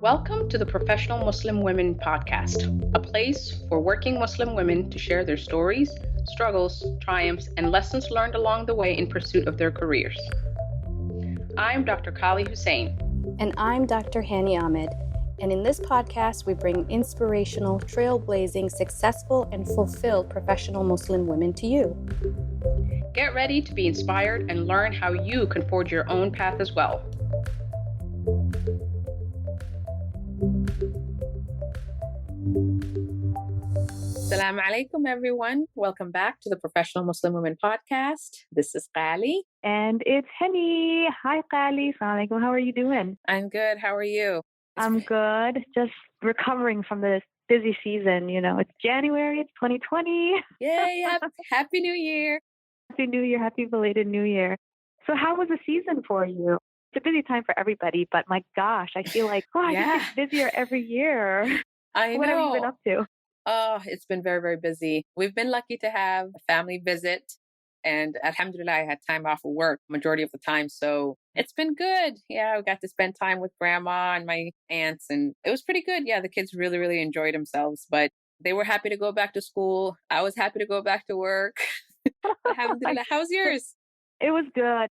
Welcome to the Professional Muslim Women podcast, a place for working Muslim women to share their stories, struggles, triumphs, and lessons learned along the way in pursuit of their careers. I'm Dr. Kali Hussein. And I'm Dr. Hani Ahmed. And in this podcast, we bring inspirational, trailblazing, successful, and fulfilled professional Muslim women to you. Get ready to be inspired and learn how you can forge your own path as well. Assalamu alaikum, everyone. Welcome back to the Professional Muslim Women podcast. This is Kali. And it's Hani. Hi, Kali. Assalamu alaikum. How are you doing? I'm good. How are you? I'm good. Just recovering from this busy season. You know, it's January. It's 2020. Yay. Happy New Year. Happy New Year. Happy belated New Year. So how was the season for you? It's a busy time for everybody, but my gosh, I feel like, it just gets busier every year. I know. What have you been up to? Oh, it's been very, very busy. We've been lucky to have a family visit, and alhamdulillah, I had time off of work majority of the time. So it's been good. Yeah, we got to spend time with grandma and my aunts, and it was pretty good. Yeah, the kids really, really enjoyed themselves, but they were happy to go back to school. I was happy to go back to work. Alhamdulillah. How's yours? It was good.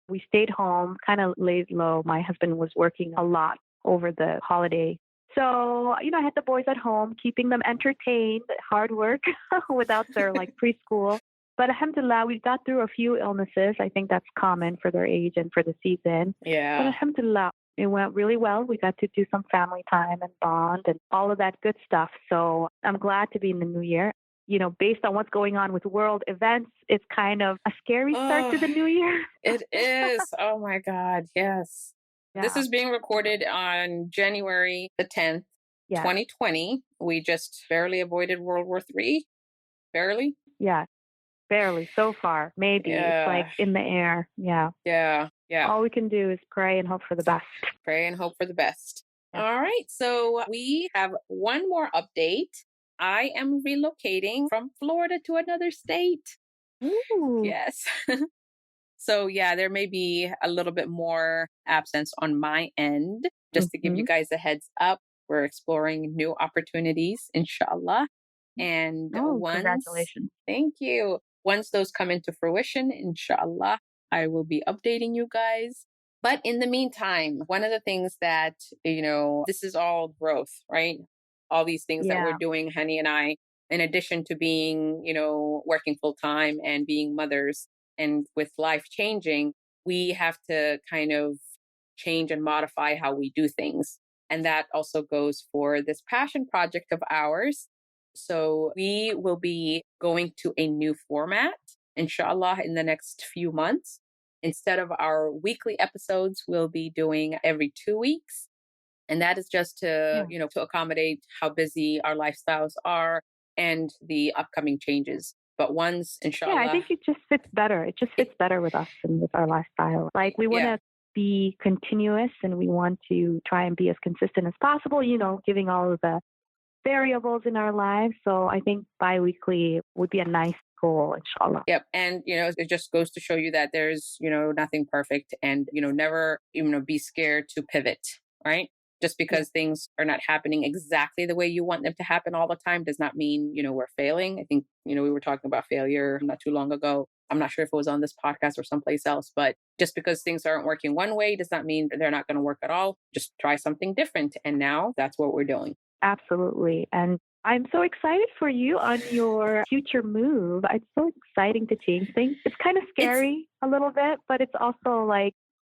We stayed home, kind of laid low. My husband was working a lot over the holiday. So, I had the boys at home, keeping them entertained, hard work without their preschool. But alhamdulillah, we got through a few illnesses. I think that's common for their age and for the season. Yeah. But alhamdulillah, it went really well. We got to do some family time and bond and all of that good stuff. So I'm glad to be in the new year. Based on what's going on with world events, it's kind of a scary start to the new year. It is. Oh my God. Yes. Yeah. This is being recorded on January the 10th, 2020. We just barely avoided World War III. Barely? Yeah, barely. So far, maybe. Yeah. It's in the air. Yeah. Yeah. All we can do is pray and hope for the best. Pray and hope for the best. Yeah. All right. So we have one more update. I am relocating from Florida to another state. Ooh. Yes. So yeah, there may be a little bit more absence on my end. Just to give you guys a heads up, we're exploring new opportunities, inshallah. And congratulations. Thank you. Once those come into fruition, inshallah, I will be updating you guys. But in the meantime, one of the things that, this is all growth, right? All these things that we're doing, Hani and I, in addition to being, working full time and being mothers. And with life changing, we have to kind of change and modify how we do things. And that also goes for this passion project of ours. So we will be going to a new format, inshallah, in the next few months. Instead of our weekly episodes, we'll be doing every 2 weeks. And that is just to, to accommodate how busy our lifestyles are and the upcoming changes. But once, inshallah. Yeah, I think it just fits better. It just fits better with us and with our lifestyle. We want to be continuous and we want to try and be as consistent as possible, giving all of the variables in our lives. So I think bi-weekly would be a nice goal, inshallah. Yep. And, it just goes to show you that there's, nothing perfect and, never, be scared to pivot, right? Just because things are not happening exactly the way you want them to happen all the time does not mean, we're failing. I think, we were talking about failure not too long ago. I'm not sure if it was on this podcast or someplace else, but just because things aren't working one way does not mean they're not going to work at all. Just try something different. And now that's what we're doing. Absolutely. And I'm so excited for you on your future move. It's so exciting to change things. It's kind of scary a little bit, but it's also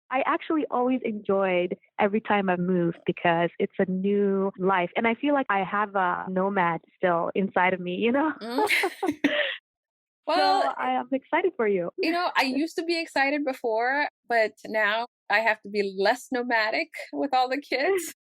I actually always enjoyed every time I moved because it's a new life. And I feel like I have a nomad still inside of me, Mm. Well, so I'm excited for you. I used to be excited before, but now I have to be less nomadic with all the kids.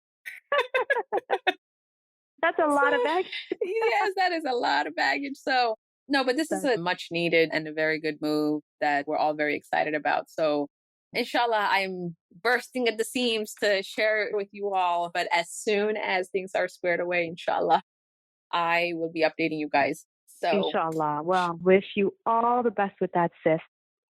That's a lot of baggage. Yes, that is a lot of baggage. So, no, but this is a much needed and a very good move that we're all very excited about. So, inshallah, I'm bursting at the seams to share it with you all. But as soon as things are squared away, inshallah, I will be updating you guys. So, inshallah. Well, wish you all the best with that, sis.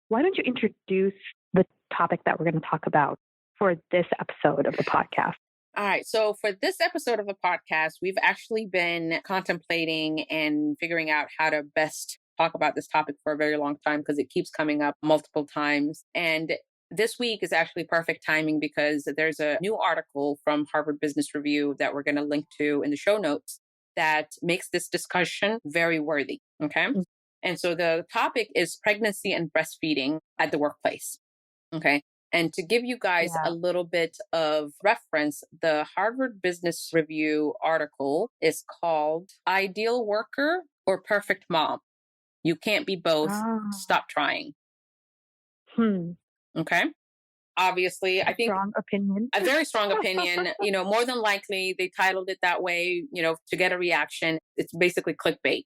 Why don't you introduce the topic that we're going to talk about for this episode of the podcast? All right. So for this episode of the podcast, we've actually been contemplating and figuring out how to best talk about this topic for a very long time because it keeps coming up multiple times. And this week is actually perfect timing because there's a new article from Harvard Business Review that we're going to link to in the show notes that makes this discussion very worthy. Okay. Mm. And so the topic is pregnancy and breastfeeding at the workplace. Okay. And to give you guys a Yeah. little bit of reference, the Harvard Business Review article is called Ideal Worker or Perfect Mom. You can't be both. Ah, Stop trying. hmm. Okay. Obviously, I think Strong opinion. a very strong opinion. More than likely they titled it that way, to get a reaction. It's basically clickbait.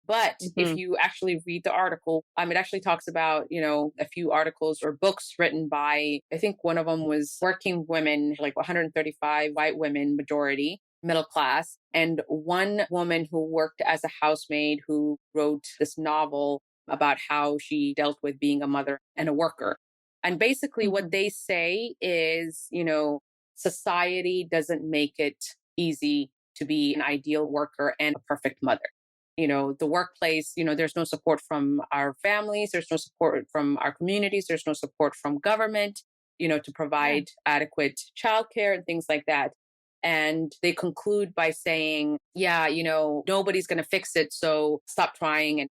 But if Mhm. you actually read the article, it actually talks about, a few articles or books written by, I think one of them was working women, like 135 white women, majority, middle class, and one woman who worked as a housemaid who wrote this novel about how she dealt with being a mother and a worker. And basically, what Mhm. they say is, society doesn't make it easy to be an ideal worker and a perfect mother. The workplace, there's no support from our families, there's no support from our communities, there's no support from government, to Yeah, provide adequate childcare and things like that. And they conclude by saying, yeah, nobody's going to fix it, so stop trying. And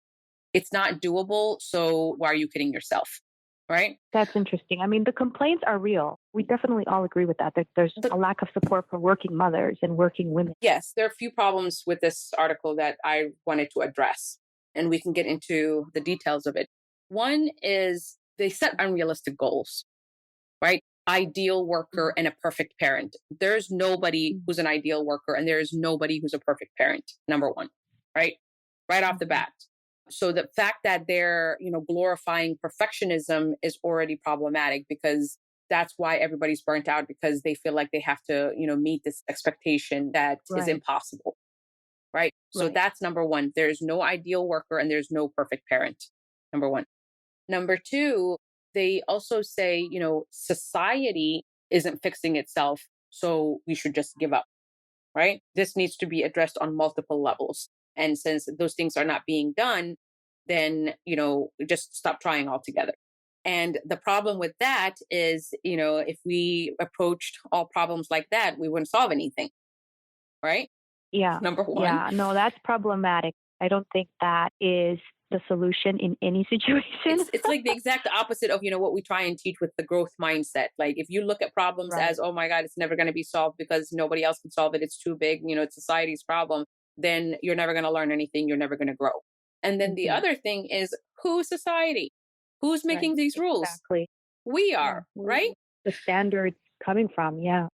it's not doable, so why are you kidding yourself? Right. that's interesting. I mean, the complaints are real. We definitely all agree with that. That there's The a lack of support for working mothers and working women. Yes, there are a few problems with this article that I wanted to address, and we can get into the details of it. One is they set unrealistic goals, right? Ideal worker Mhm. and a perfect parent. There's nobody Mhm. who's an ideal worker, and there is nobody who's a perfect parent, number one, right? Right off the Mhm. bat. So the fact that they're, glorifying perfectionism is already problematic because that's why everybody's burnt out because they feel like they have to, meet this expectation that is Right, impossible, right? So right. that's number one. There's no ideal worker and there's no perfect parent. Number one. Number two, they also say, society isn't fixing itself, so we should just give up, right? This needs to be addressed on multiple levels. And since those things are not being done, then, just stop trying altogether. And the problem with that is, if we approached all problems like that, we wouldn't solve anything, right? Yeah, Number one. yeah. No, that's problematic. I don't think that is the solution in any situation. It's like the exact opposite of, what we try and teach with the growth mindset. Like if you look at problems Right. as, oh my God, it's never going to be solved because nobody else can solve it, it's too big, it's society's problem, then you're never going to learn anything, you're never going to grow. And then the Mhm. other thing is, who's society? Who's Right. making these rules? Exactly. We Yeah. are, right? The standards coming from. Yeah.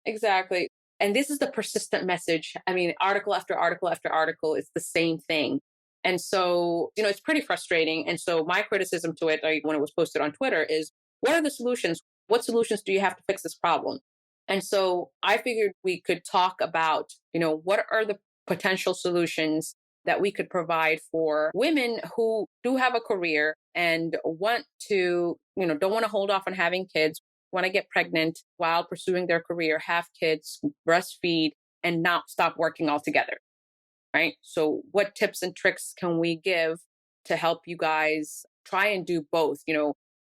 Exactly. And this is the persistent message. I mean, article after article after article, it's the same thing. And so, it's pretty frustrating. And so, my criticism to it, like when it was posted on Twitter, is what are the solutions? What solutions do you have to fix this problem? And so, I figured we could talk about, what are the potential solutions that we could provide for women who do have a career and want to, don't want to hold off on having kids, want to get pregnant while pursuing their career, have kids, breastfeed, and not stop working altogether. Right. So, what tips and tricks can we give to help you guys try and do both?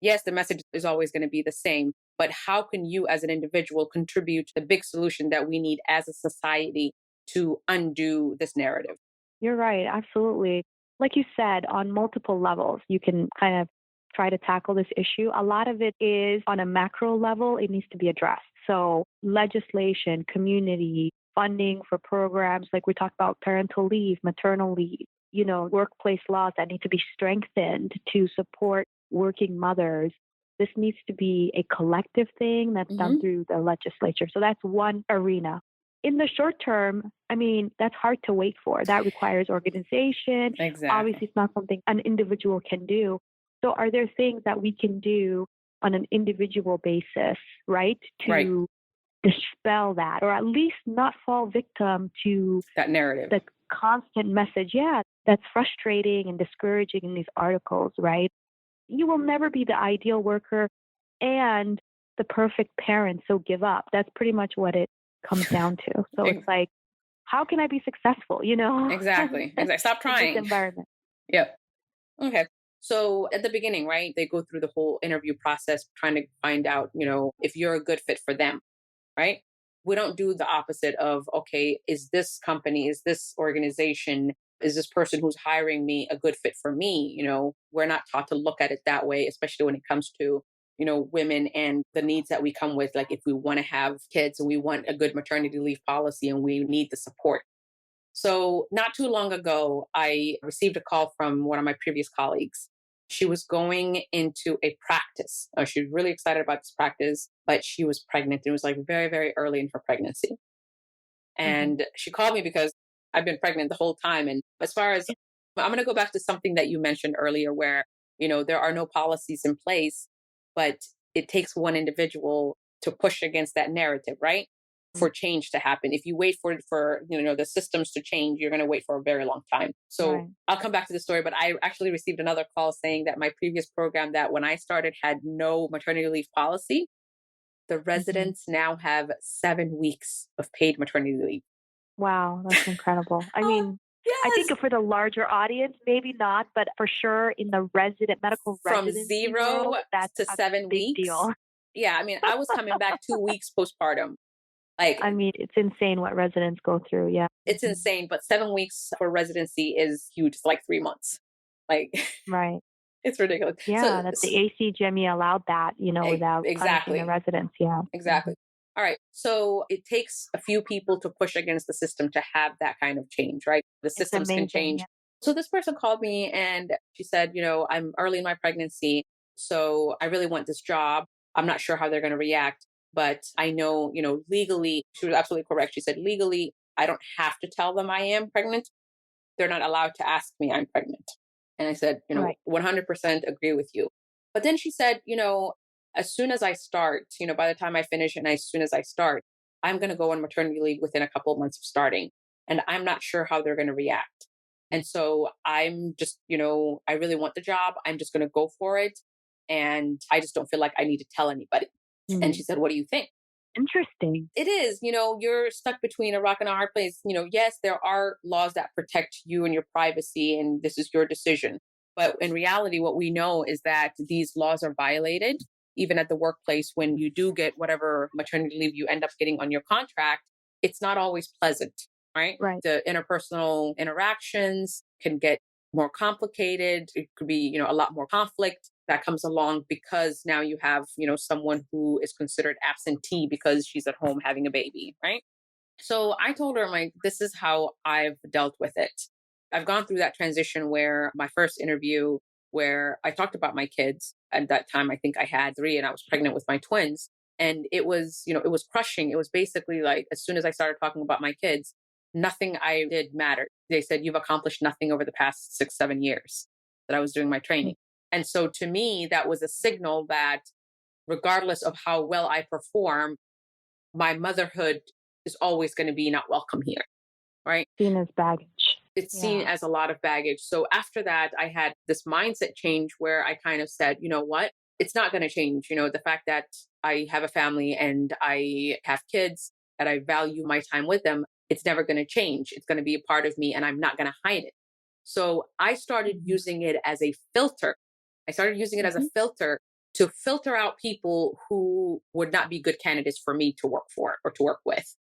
Yes, the message is always going to be the same, but how can you as an individual contribute to the big solution that we need as a society to undo this narrative? You're right. Absolutely. Like you said, on multiple levels, you can kind of try to tackle this issue. A lot of it is on a macro level, it needs to be addressed. So, legislation, community, funding for programs like we talked about parental leave, maternal leave, workplace laws that need to be strengthened to support working mothers. This needs to be a collective thing that's done Hmm. through the legislature. So that's one arena. In the short term, I mean, that's hard to wait for. That requires organization. Exactly. Obviously, it's not something an individual can do. So, are there things that we can do on an individual basis, right, Right. to dispel that or at least not fall victim to That narrative. the constant message? Yeah, that's frustrating and discouraging in these articles, right? You will never be the ideal worker and the perfect parent, so give up. That's pretty much what it comes down to. So it's Ex- like, how can I be successful, you know, exactly. Exactly. Stop in this trying. environment? Yep. Okay. So at the beginning, right, they go through the whole interview process trying to find out, if you're a good fit for them, right? We don't do the opposite of, okay, is this company, is this organization, is this person who's hiring me a good fit for me? We're not taught to look at it that way, especially when it comes to, women and the needs that we come with. Like if we want to have kids and we want a good maternity leave policy and we need the support. So, not too long ago, I received a call from one of my previous colleagues. She was going into a practice. She was really excited about this practice, but she was pregnant. It was like very, very early in her pregnancy. Hmm. And she called me because I've been pregnant the whole time. And as far as I'm going to go back to something that you mentioned earlier, where, there are no policies in place, but it takes one individual to push against that narrative, right? For change to happen. If you wait for the systems to change, you're going to wait for a very long time. So Right. I'll come back to the story, but I actually received another call saying that my previous program that when I started had no maternity leave policy. The Hmm. residents now have 7 weeks of paid maternity leave. Wow, that's incredible. I Oh, mean, I think yes. for the larger audience, maybe not, but for sure in the medical From residency zero world, that's to a seven big weeks. deal. Yeah, I mean, I was coming back 2 weeks postpartum. I Like, mean, it's insane what residents go through. Yeah. it's Hmm. insane, but 7 weeks for residency is huge. It's like 3 months. Like, Right. it's ridiculous. Yeah, that the ACGME allowed that, without punishing the Exactly. residents. Yeah. Hmm. Exactly. All right. So it takes a few people to push against the system to have that kind of change, right? The It's systems can amazing. change. Yeah. So this person called me and she said, I'm early in my pregnancy. So I really want this job. I'm not sure how they're going to react, but I know, legally, she was absolutely correct. She said, legally, I don't have to tell them I am pregnant. They're not allowed to ask me I'm pregnant. And I said, Right. 100% agree with you. But then she said, as soon as I start, by the time I finish and as soon as I start, I'm going to go on maternity leave within a couple of months of starting. And I'm not sure how they're going to react. And so I'm just, I really want the job. I'm just going to go for it. And I just don't feel like I need to tell anybody. And Hmm. she said, what do you think? Interesting. It is, you're stuck between a rock and a hard place. Yes, there are laws that protect you and your privacy, and this is your decision. But in reality, what we know is that these laws are violated, even at the workplace when you do get whatever maternity leave you end up getting on your contract. It's not always pleasant, right? Right. The interpersonal interactions can get more complicated. It could be, a lot more conflict that comes along because now you have, someone who is considered absentee because she's at home having a baby, right? So I told her, I'm like, this is how I've dealt with it. I've gone through that transition where my first interview, where I talked about my kids. At that time, I think I had three and I was pregnant with my twins. And it was, it was crushing. It was basically like, as soon as I started talking about my kids, nothing I did mattered. They said, you've accomplished nothing over the past 6, 7 years that I was doing my Mm. training. And so to me, that was a signal that regardless of how well I perform, my motherhood is always going to be not welcome here, right? Seen as baggage. It's seen Yeah. as a lot of baggage. So after that, I had this mindset change where I kind of said, you know what? It's not going to change. The fact that I have a family and I have kids, that I value my time with them, it's never going to change. It's going to be a part of me and I'm not going to hide it. So I started Hmm. using it as a filter. I started using it as a Hmm. filter to filter out people who would not be good candidates for me to work for or to work with.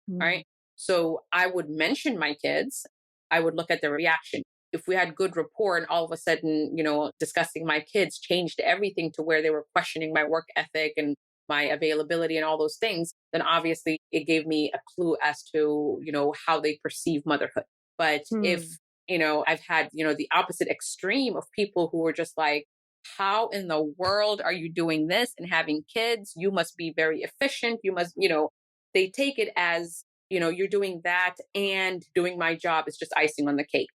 Hmm. Right. So I would mention my kids. I would look at their reaction. If we had good rapport and all of a sudden, discussing my kids changed everything to where they were questioning my work ethic and my availability and all those things, then obviously it gave me a clue as to, how they perceive motherhood. But if, Hmm. I've had, the opposite extreme of people who were just like, how in the world are you doing this and having kids? You must be very efficient. You must, they take it as, you're doing that and doing my job is just icing on the cake,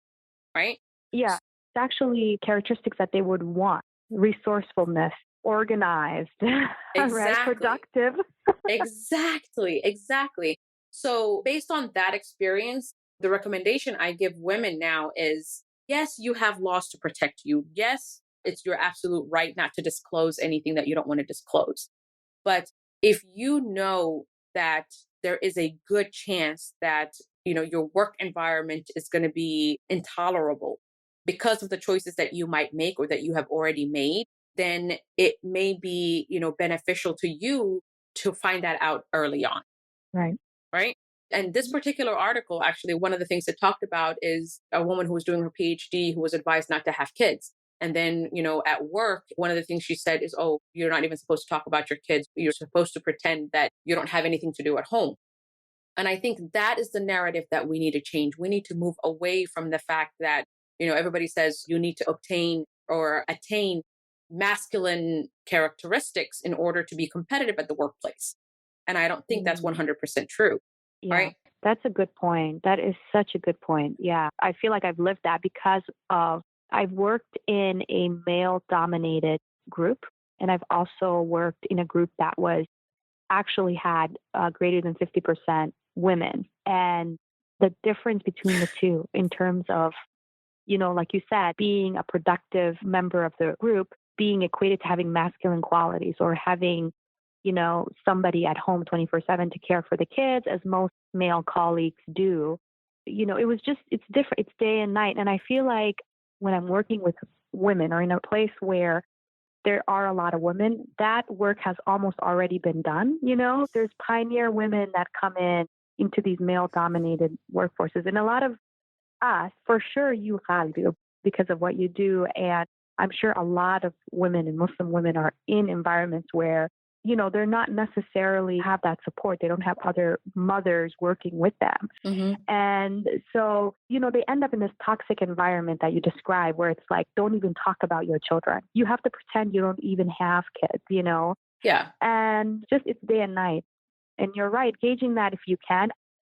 right? Yeah. It's actually characteristics that they would want: resourcefulness, organized, right? Exactly. Productive. Exactly. Exactly. So, based on that experience, the recommendation I give women now is yes, you have laws to protect you. Yes, it's your absolute right not to disclose anything that you don't want to disclose. But if you know that there is a good chance that, your work environment is going to be intolerable because of the choices that you might make or that you have already made, then it may be, beneficial to you to find that out early on, Right. right? And this particular article, actually, one of the things it talked about is a woman who was doing her PhD who was advised not to have kids. And then, at work, one of the things she said is, oh, you're not even supposed to talk about your kids. You're supposed to pretend that you don't have anything to do at home. And I think that is the narrative that we need to change. We need to move away from the fact that, everybody says you need to obtain or attain masculine characteristics in order to be competitive at the workplace. And I don't think that's Mm. 100% true, Yeah, right? that's a good point. That is such a good point. Yeah, I feel like I've lived that because of I've worked in a male dominated group, and I've also worked in a group that was actually had greater than 50% women. And the difference between the two in terms of, like you said, being a productive member of the group, being equated to having masculine qualities or having, somebody at home 24/7 to care for the kids, as most male colleagues do. It was just, it's different. It's day and night. And I feel like when I'm working with women or in a place where there are a lot of women, that work has almost already been done. There's pioneer women that come in into these male dominated workforces. And a lot of us, for sure, you have to because of what you do. And I'm sure a lot of women and Muslim women are in environments where, they're not necessarily have that support. They don't have other mothers working with them. Hmm. And so, they end up in this toxic environment that you describe where it's like, don't even talk about your children. You have to pretend you don't even have kids. Yeah. And just it's day and night. And you're right, gauging that if you can.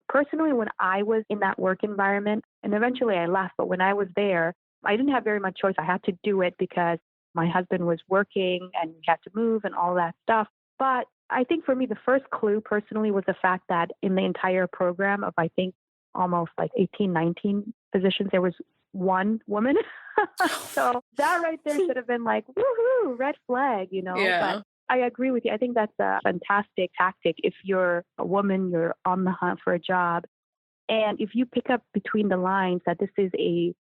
Personally, when I was in that work environment, and eventually I left, but when I was there, I didn't have very much choice. I had to do it because my husband was working and we had to move and all that stuff. But I think for me, the first clue personally was the fact that in the entire program of, I think, almost like 18, 19 positions, there was one woman. So that right there should have been like, woohoo, red flag. But Yeah. I agree with you. I think that's a fantastic tactic. If you're a woman, you're on the hunt for a job. And if you pick up between the lines that this is a,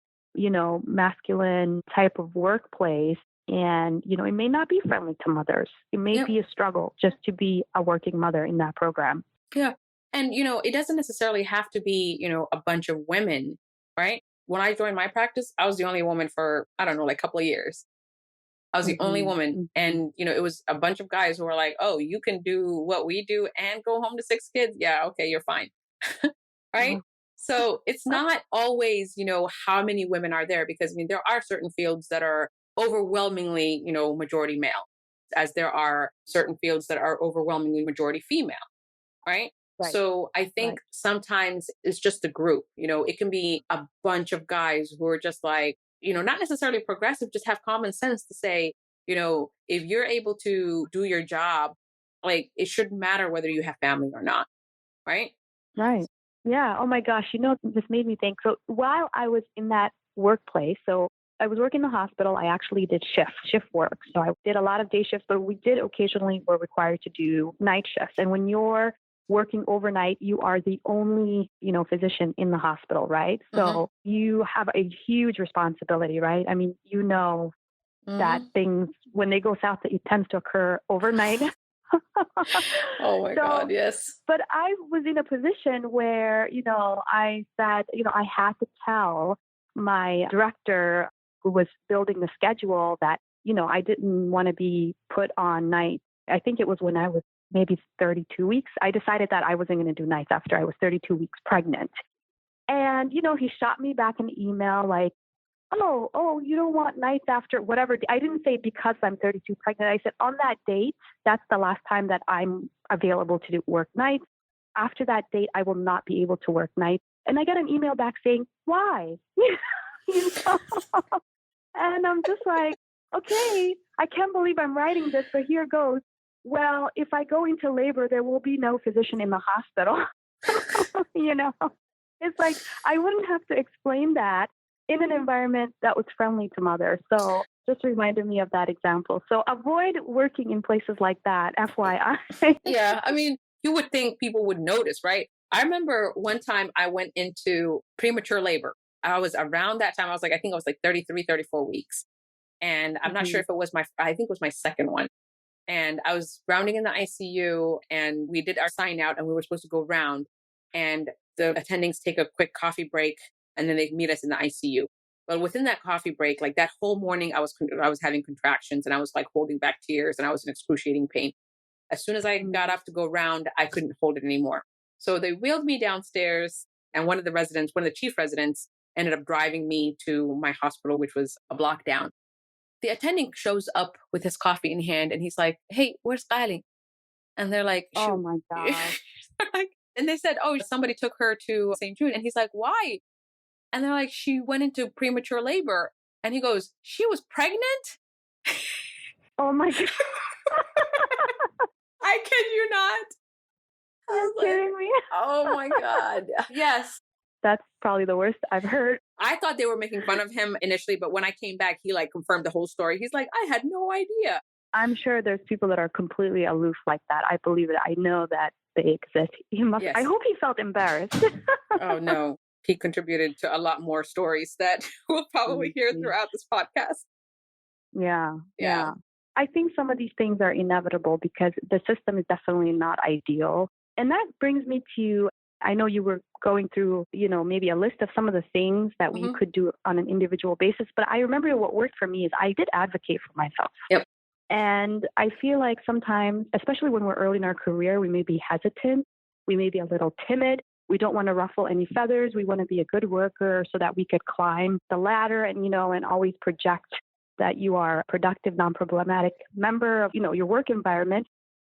masculine type of workplace, and, it may not be friendly to mothers. It may Yep. be a struggle just to be a working mother in that program. Yeah. And, it doesn't necessarily have to be, a bunch of women, right? When I joined my practice, I was the only woman for, I don't know, like a couple of years. I was the only Hmm. woman. Hmm. And, it was a bunch of guys who were like, oh, you can do what we do and go home to 6 kids. Yeah. Okay. You're fine. Right. Oh, So it's not always, how many women are there, because I mean, there are certain fields that are overwhelmingly, majority male, as there are certain fields that are overwhelmingly majority female. Right. right, So I think right, sometimes it's just a group, it can be a bunch of guys who are just like, not necessarily progressive, just have common sense to say, if you're able to do your job, like it shouldn't matter whether you have family or not. Right. right. Yeah. Oh my gosh. This made me think. So while I was in that workplace, so I was working in the hospital, I actually did shift work. So I did a lot of day shifts, but we did occasionally were required to do night shifts. And when you're working overnight, you are the only, physician in the hospital, right? Hmm. So you have a huge responsibility, right? I mean, that Hmm. things, when they go south, it tends to occur overnight. Oh my So, God. Yes. but I was in a position where, I said, I had to tell my director who was building the schedule that, I didn't want to be put on night. I think it was when I was maybe 32 weeks. I decided that I wasn't going to do nights after I was 32 weeks pregnant. And, he shot me back an email like, oh, you don't want nights after whatever. I didn't say because I'm 32 pregnant. I said on that date, that's the last time that I'm available to work nights. After that date, I will not be able to work nights. And I got an email back saying, why? You know? And I'm just like, okay, I can't believe I'm writing this, but here goes. Well, if I go into labor, there will be no physician in the hospital. you know, it's like I wouldn't have to explain that in an environment that was friendly to mothers. So just reminded me of that example. So avoid working in places like that, FYI. Yeah. I mean, You would think people would notice, right? I remember one time I went into premature labor. I was around that time. I was like, I think I was like 33, 34 weeks. And I'm not sure Mhm. if it was I think it was my second one. And I was rounding in the ICU and we did our sign out and we were supposed to go round. And the attendings take a quick coffee break and then they meet us in the ICU. Well, within that coffee break, like that whole morning, I was having contractions and I was like holding back tears and I was in excruciating pain. As soon as I got Mhm. up to go round, I couldn't hold it anymore. So they wheeled me downstairs, and one of the chief residents, ended up driving me to my hospital, which was a block down. The attending shows up with his coffee in hand, and he's like, "Hey, where's Kylie?" And they're like, Oh "Shoot." my gosh. And they said, "Oh, somebody took her to St. Jude." And he's like, "Why?" And they're like, "She went into premature labor." And he goes, "She was pregnant?" Oh my god. I kid you not. I You're was like, kidding me. oh my God. Yes. That's probably the worst I've heard. I thought they were making fun of him initially, but when I came back, he like confirmed the whole story. He's like, I had no idea. I'm sure there's people that are completely aloof like that. I believe it. I know that they exist. I Yes. hope he felt embarrassed. Oh no. He contributed to a lot more stories that we'll probably hear Honestly. throughout this podcast. Yeah, Yeah. yeah. I think some of these things are inevitable because the system is definitely not ideal. And that brings me to, I know you were going through, maybe a list of some of the things that we Hmm. could do on an individual basis. But I remember what worked for me is I did advocate for myself. Yep. And I feel like sometimes, especially when we're early in our career, we may be hesitant. We may be a little timid. We don't want to ruffle any feathers. We want to be a good worker so that we could climb the ladder and always project that you are a productive, non-problematic member of, your work environment.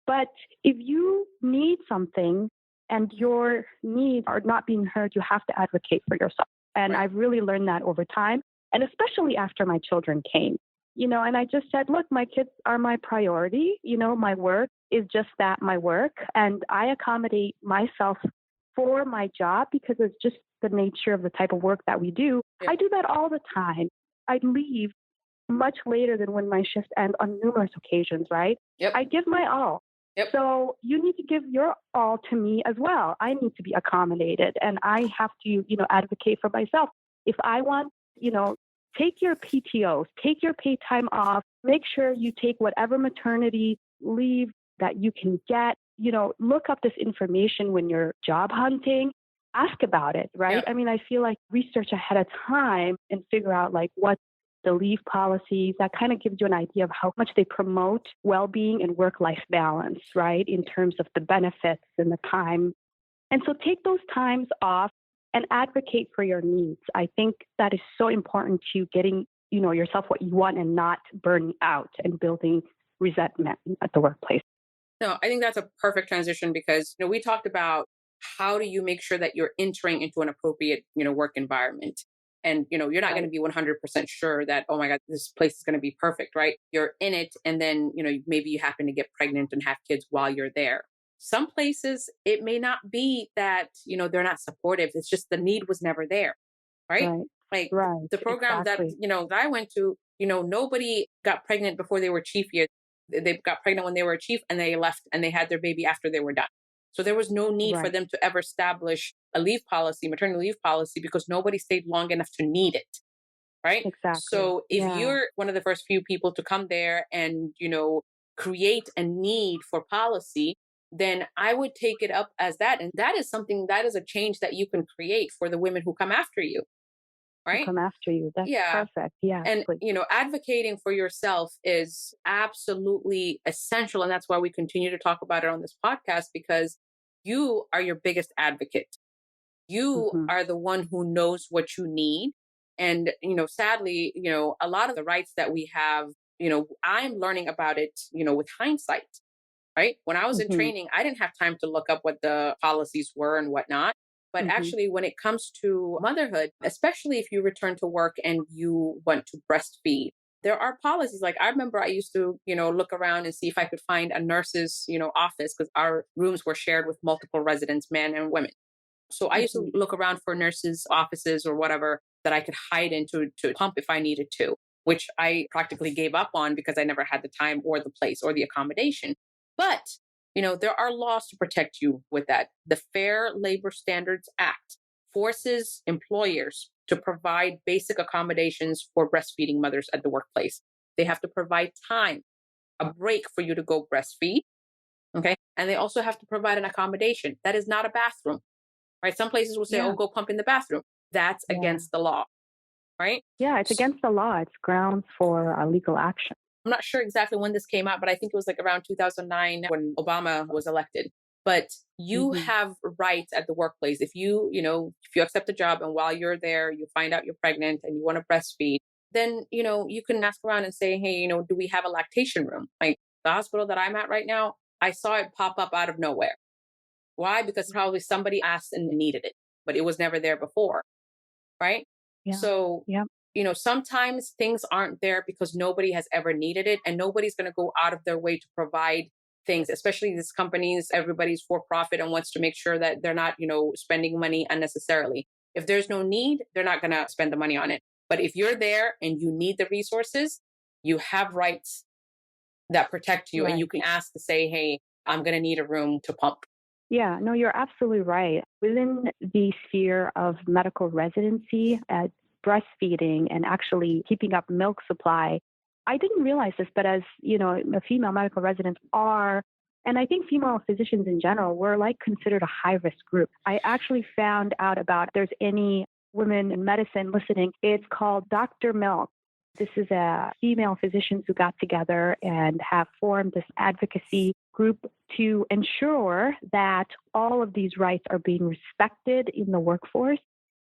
But if you need something and your needs are not being heard, you have to advocate for yourself. And Right. I've really learned that over time. And especially after my children came, and I just said, look, my kids are my priority. My work is just that, my work. And I accommodate myself for my job because it's just the nature of the type of work that we do. Yep. I do that all the time. I leave much later than when my shift ends on numerous occasions, right? Yep. I give my all. Yep. So you need to give your all to me as well. I need to be accommodated and I have to, advocate for myself. If I want, take your PTOs, take your paid time off, make sure you take whatever maternity leave that you can get, look up this information when you're job hunting, ask about it, right? Yeah. I mean, I feel like research ahead of time and figure out like what the leave policies, that kind of gives you an idea of how much they promote well-being and work-life balance, right? In terms of the benefits and the time. And so take those times off and advocate for your needs. I think that is so important to getting, yourself what you want and not burning out and building resentment at the workplace. No, I think that's a perfect transition because we talked about how do you make sure that you're entering into an appropriate, work environment. And you're not going Right. to be 100% sure that, oh my God, this place is going to be perfect, right? You're in it and then, maybe you happen to get pregnant and have kids while you're there. Some places it may not be that, they're not supportive. It's just the need was never there, right? Right. Like Right. the program that, Exactly. that I went to, nobody got pregnant before they were chief yet. They got pregnant when they were a chief and they left and they had their baby after they were done. So there was no need for Right. them to ever establish a leave policy, maternity leave policy, because nobody stayed long enough to need it. Right. Exactly. So if Yeah. you're one of the first few people to come there and, create a need for policy, then I would take it up as that. And that is something that is a change that you can create for the women who come after you. Who Right. come after you. That's Yeah. perfect. Yes, And, please. advocating for yourself is absolutely essential. And that's why we continue to talk about it on this podcast, because you are your biggest advocate. You Mm-hmm. are the one who knows what you need. And, sadly, a lot of the rights that we have, I'm learning about it, with hindsight. Right. When I was in Mm-hmm. training, I didn't have time to look up what the policies were and whatnot. But Mm-hmm. actually, when it comes to motherhood, especially if you return to work and you want to breastfeed, there are policies. Like I remember I used to, look around and see if I could find a nurse's, office because our rooms were shared with multiple residents, men and women. So I used to Mm-hmm. look around for nurses' offices or whatever that I could hide into to pump if I needed to, which I practically gave up on because I never had the time or the place or the accommodation. But There are laws to protect you with that. The Fair Labor Standards Act forces employers to provide basic accommodations for breastfeeding mothers at the workplace. They have to provide time, a break for you to go breastfeed. Okay. And they also have to provide an accommodation. That is not a bathroom, right? Some places will say, oh, Yeah. go pump in the bathroom. That's Yeah. against the law, right? Yeah. It's against the law. It's grounds for legal action. I'm not sure exactly when this came out, but I think it was like around 2009 when Obama was elected. But you Hmm. have rights at the workplace. If you accept a job and while you're there, you find out you're pregnant and you want to breastfeed, then, you can ask around and say, hey, do we have a lactation room? Like the hospital that I'm at right now, I saw it pop up out of nowhere. Why? Because probably somebody asked and needed it, but it was never there before, right? Yeah. So, Yeah. sometimes things aren't there because nobody has ever needed it and nobody's going to go out of their way to provide things, especially these companies. Everybody's for profit and wants to make sure that they're not, spending money unnecessarily. If there's no need, they're not going to spend the money on it. But if you're there and you need the resources, you have rights that protect you and you Right. can ask to say, hey, I'm going to need a room to pump. Yeah, no, you're absolutely right. Within the sphere of medical residency at breastfeeding and actually keeping up milk supply, I didn't realize this, but as a female medical residents are, and I think female physicians in general, we're like considered a high risk group. I actually found out about if there's any women in medicine listening. It's called Dr. Milk. This is a female physicians who got together and have formed this advocacy group to ensure that all of these rights are being respected in the workforce.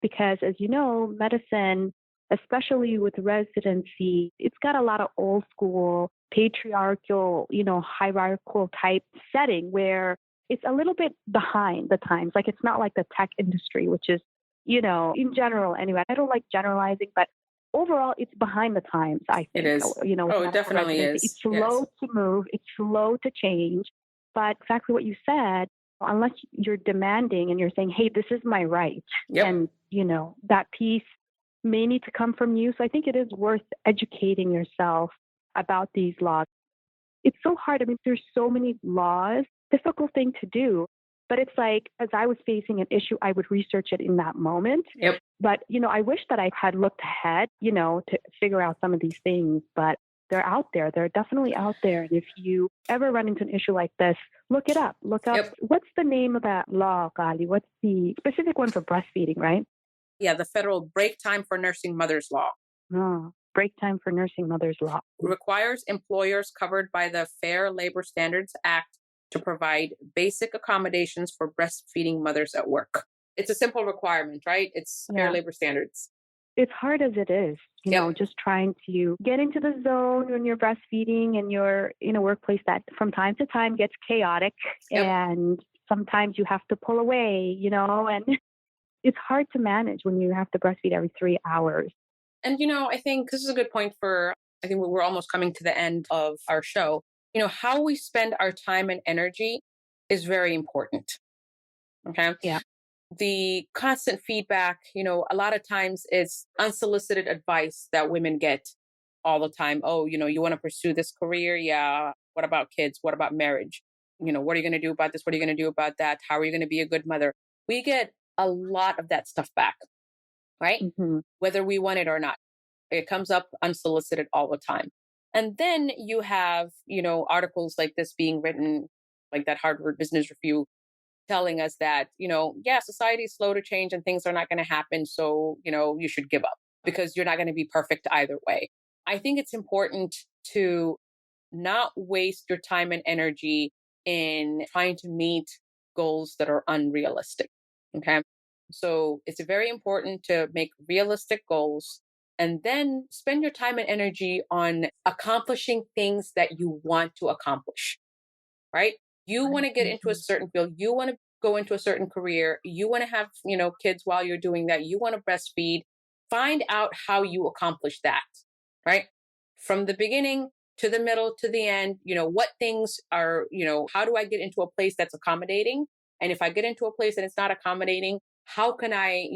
Because as you know, medicine, especially with residency, it's got a lot of old school, patriarchal, hierarchical type setting where it's a little bit behind the times. Like it's not like the tech industry, which is, in general anyway. I don't like generalizing, but overall, it's behind the times, I It think. is. With Oh, it medical definitely residency, it's is. slow Yes. to move, it's slow to change. But exactly what you said, unless you're demanding and you're saying, hey, this is my right, Yep. and, that piece may need to come from you. So I think it is worth educating yourself about these laws. It's so hard. I mean, there's so many laws, difficult thing to do. But it's like, as I was facing an issue, I would research it in that moment. Yep. But, I wish that I had looked ahead, to figure out some of these things. But they're out there. They're definitely out there. And if you ever run into an issue like this, look it up. Look up, Yep. what's the name of that law, Gali? What's the specific one for breastfeeding, right? Yeah, the federal break time for nursing mothers law Oh, break time for nursing mothers law. requires employers covered by the Fair Labor Standards Act to provide basic accommodations for breastfeeding mothers at work. It's a simple requirement, right? It's Fair Yeah. Labor Standards. It's hard as it is, Yep. just trying to get into the zone when you're breastfeeding and you're in a workplace that from time to time gets chaotic. Yep. And sometimes you have to pull away, and it's hard to manage when you have to breastfeed every 3 hours. And, I think this is a good point I think we're almost coming to the end of our show. How we spend our time and energy is very important. Okay. Yeah. The constant feedback, a lot of times it's unsolicited advice that women get all the time. Oh, you want to pursue this career? Yeah. What about kids? What about marriage? What are you going to do about this? What are you going to do about that? How are you going to be a good mother? We get a lot of that stuff back, right? Mm-hmm. Whether we want it or not. It comes up unsolicited all the time. And then you have, articles like this being written, like that Harvard Business Review telling us that, yeah, society is slow to change and things are not going to happen. So, you should give up because you're not going to be perfect either way. I think it's important to not waste your time and energy in trying to meet goals that are unrealistic. Okay. So it's very important to make realistic goals and then spend your time and energy on accomplishing things that you want to accomplish, right? You want to get into a certain field. You want to go into a certain career. You want to have, kids while you're doing that. You want to breastfeed. Find out how you accomplish that, right? From the beginning to the middle to the end, what things are, how do I get into a place that's accommodating? And if I get into a place and it's not accommodating, how can I,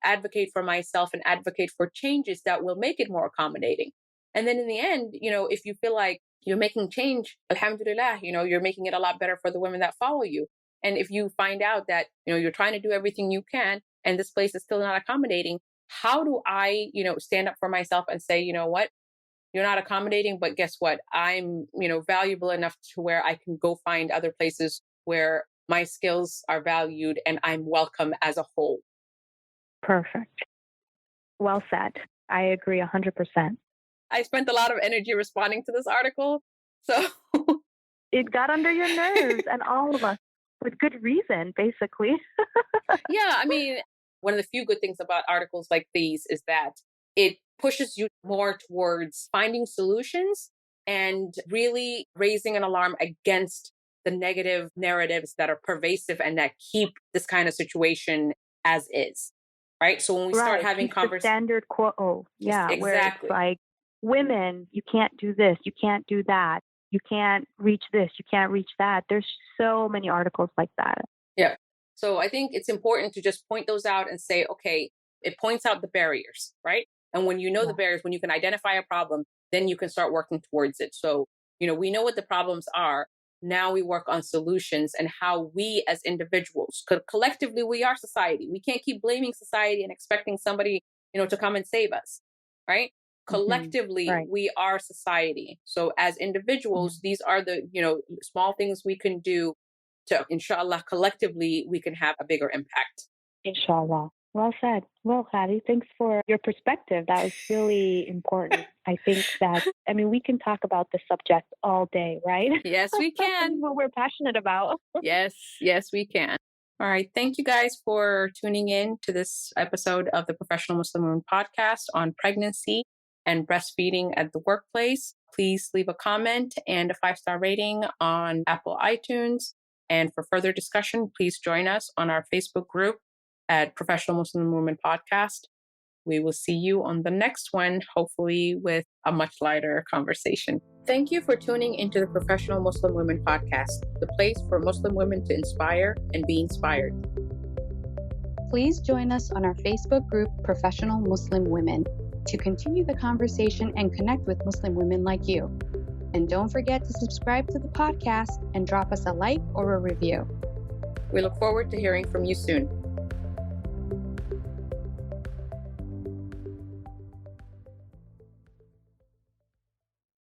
advocate for myself and advocate for changes that will make it more accommodating? And then in the end, if you feel like you're making change. Alhamdulillah, you're making it a lot better for the women that follow you. And if you find out that, you're trying to do everything you can and this place is still not accommodating, how do I, stand up for myself and say, you know what? You're not accommodating, but guess what? I'm, valuable enough to where I can go find other places where my skills are valued and I'm welcome as a whole. Perfect. Well said. I agree 100%. I spent a lot of energy responding to this article. So it got under your nerves and all of us with good reason, basically. Yeah. I mean, one of the few good things about articles like these is that it pushes you more towards finding solutions and really raising an alarm against the negative narratives that are pervasive and that keep this kind of situation as is. Right. So when we start having conversations, standard quote, exactly. Where it's like, women, you can't do this, you can't do that, you can't reach this, you can't reach that. There's so many articles like that. Yeah. So I think it's important to just point those out and say, okay, it points out the barriers, right? And when you know the barriers, when you can identify a problem, then you can start working towards it. So, we know what the problems are. Now we work on solutions and how we as individuals, because collectively we are society. We can't keep blaming society and expecting somebody, to come and save us, right? Collectively, we are society. So as individuals, these are the, small things we can do to, inshallah, collectively, we can have a bigger impact. Inshallah. Well said. Well, Khadi, thanks for your perspective. That was really important. I think that, we can talk about this subject all day, right? Yes, we can. What we're passionate about. Yes, we can. All right. Thank you guys for tuning in to this episode of the Professional Muslim Women podcast on pregnancy and breastfeeding at the workplace. Please leave a comment and a 5-star rating on Apple iTunes. And for further discussion, please join us on our Facebook group at Professional Muslim Women Podcast. We will see you on the next one, hopefully with a much lighter conversation. Thank you for tuning into the Professional Muslim Women Podcast, the place for Muslim women to inspire and be inspired. Please join us on our Facebook group, Professional Muslim Women, to continue the conversation and connect with Muslim women like you. And don't forget to subscribe to the podcast and drop us a like or a review. We look forward to hearing from you soon.